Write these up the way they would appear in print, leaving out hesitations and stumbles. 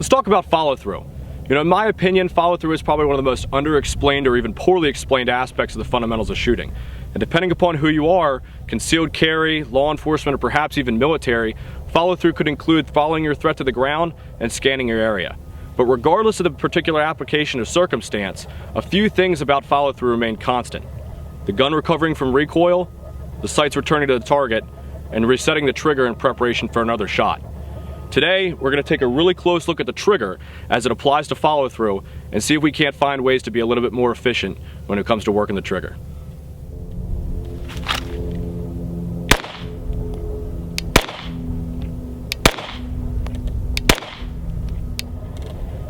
Let's talk about follow-through. In my opinion, follow-through is probably one of the most underexplained or even poorly explained aspects of the fundamentals of shooting. And depending upon who you are, concealed carry, law enforcement, or perhaps even military, follow-through could include following your threat to the ground and scanning your area. But regardless of the particular application or circumstance, a few things about follow-through remain constant. The gun recovering from recoil, the sights returning to the target, and resetting the trigger in preparation for another shot. Today, we're going to take a really close look at the trigger as it applies to follow-through and see if we can't find ways to be a little bit more efficient when it comes to working the trigger.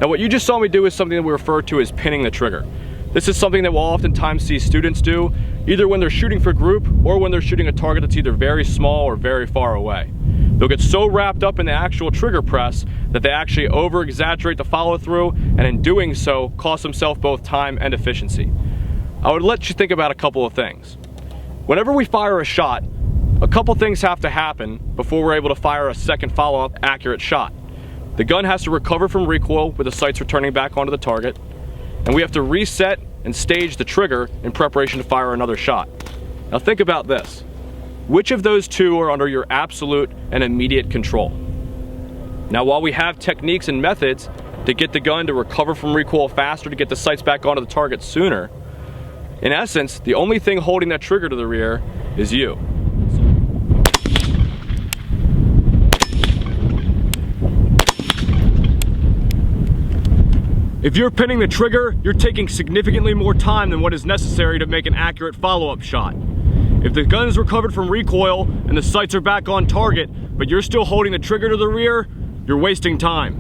Now what you just saw me do is something that we refer to as pinning the trigger. This is something that we'll oftentimes see students do, either when they're shooting for group or when they're shooting a target that's either very small or very far away. They'll get so wrapped up in the actual trigger press that they actually over-exaggerate the follow-through, and in doing so, cost themselves both time and efficiency. I would let you think about a couple of things. Whenever we fire a shot, a couple things have to happen before we're able to fire a second follow-up accurate shot. The gun has to recover from recoil with the sights returning back onto the target, and we have to reset and stage the trigger in preparation to fire another shot. Now think about this. Which of those two are under your absolute and immediate control? Now while we have techniques and methods to get the gun to recover from recoil faster, to get the sights back onto the target sooner, in essence, the only thing holding that trigger to the rear is you. If you're pinning the trigger, you're taking significantly more time than what is necessary to make an accurate follow-up shot. If the gun is recovered from recoil and the sights are back on target, but you're still holding the trigger to the rear, you're wasting time.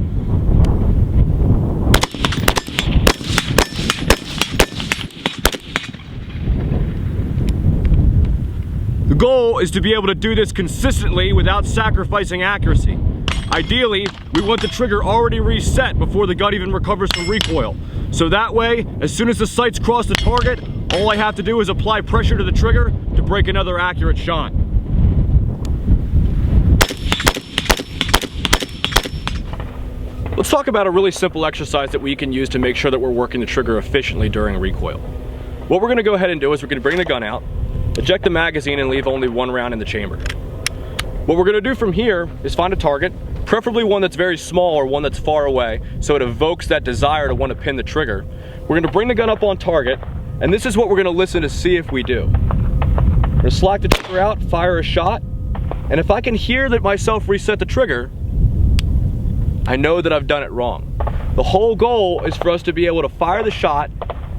The goal is to be able to do this consistently without sacrificing accuracy. Ideally, we want the trigger already reset before the gun even recovers from recoil. So that way, as soon as the sights cross the target, all I have to do is apply pressure to the trigger to break another accurate shot. Let's talk about a really simple exercise that we can use to make sure that we're working the trigger efficiently during recoil. What we're going to go ahead and do is we're going to bring the gun out, eject the magazine, and leave only one round in the chamber. What we're going to do from here is find a target, preferably one that's very small or one that's far away, so it evokes that desire to want to pin the trigger. We're going to bring the gun up on target, and this is what we're going to listen to see if we do. We're going to slack the trigger out, fire a shot, and if I can hear that myself reset the trigger, I know that I've done it wrong. The whole goal is for us to be able to fire the shot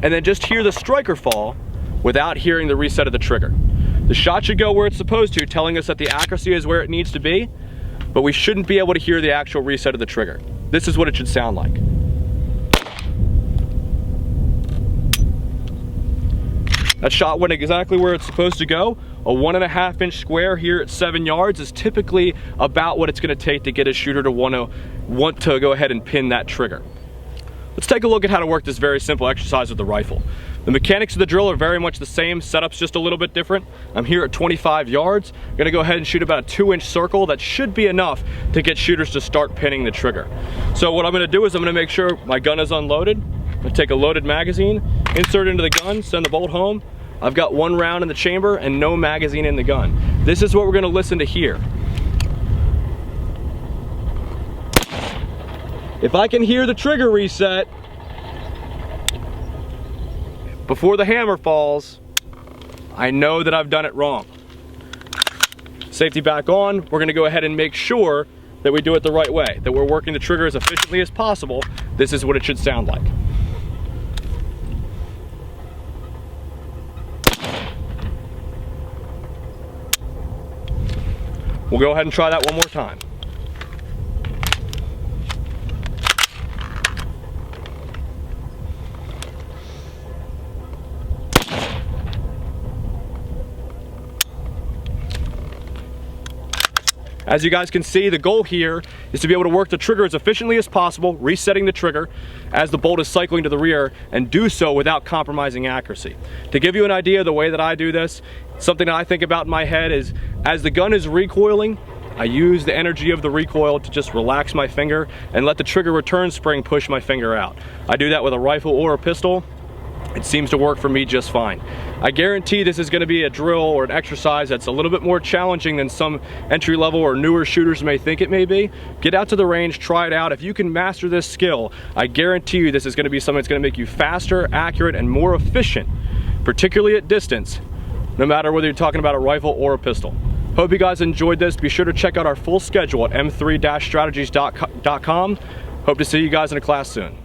and then just hear the striker fall without hearing the reset of the trigger. The shot should go where it's supposed to, telling us that the accuracy is where it needs to be, but we shouldn't be able to hear the actual reset of the trigger. This is what it should sound like. That shot went exactly where it's supposed to go. A 1.5 inch square here at 7 yards is typically about what it's going to take to get a shooter to want to go ahead and pin that trigger. Let's take a look at how to work this very simple exercise with the rifle. The mechanics of the drill are very much the same, setup's just a little bit different. I'm here at 25 yards. I'm gonna go ahead and shoot about a 2-inch circle. That should be enough to get shooters to start pinning the trigger. So what I'm gonna do is I'm gonna make sure my gun is unloaded. I'm gonna take a loaded magazine, insert it into the gun, send the bolt home. I've got 1 round in the chamber and no magazine in the gun. This is what we're gonna listen to here. If I can hear the trigger reset before the hammer falls, I know that I've done it wrong. Safety back on, we're gonna go ahead and make sure that we do it the right way, that we're working the trigger as efficiently as possible. This is what it should sound like. We'll go ahead and try that one more time. As you guys can see, the goal here is to be able to work the trigger as efficiently as possible, resetting the trigger as the bolt is cycling to the rear, and do so without compromising accuracy. To give you an idea of the way that I do this, something that I think about in my head is, as the gun is recoiling, I use the energy of the recoil to just relax my finger and let the trigger return spring push my finger out. I do that with a rifle or a pistol. It seems to work for me just fine. I guarantee this is going to be a drill or an exercise that's a little bit more challenging than some entry-level or newer shooters may think it may be. Get out to the range, try it out. If you can master this skill, I guarantee you this is going to be something that's going to make you faster, accurate, and more efficient, particularly at distance, no matter whether you're talking about a rifle or a pistol. Hope you guys enjoyed this. Be sure to check out our full schedule at m3-strategies.com. Hope to see you guys in a class soon.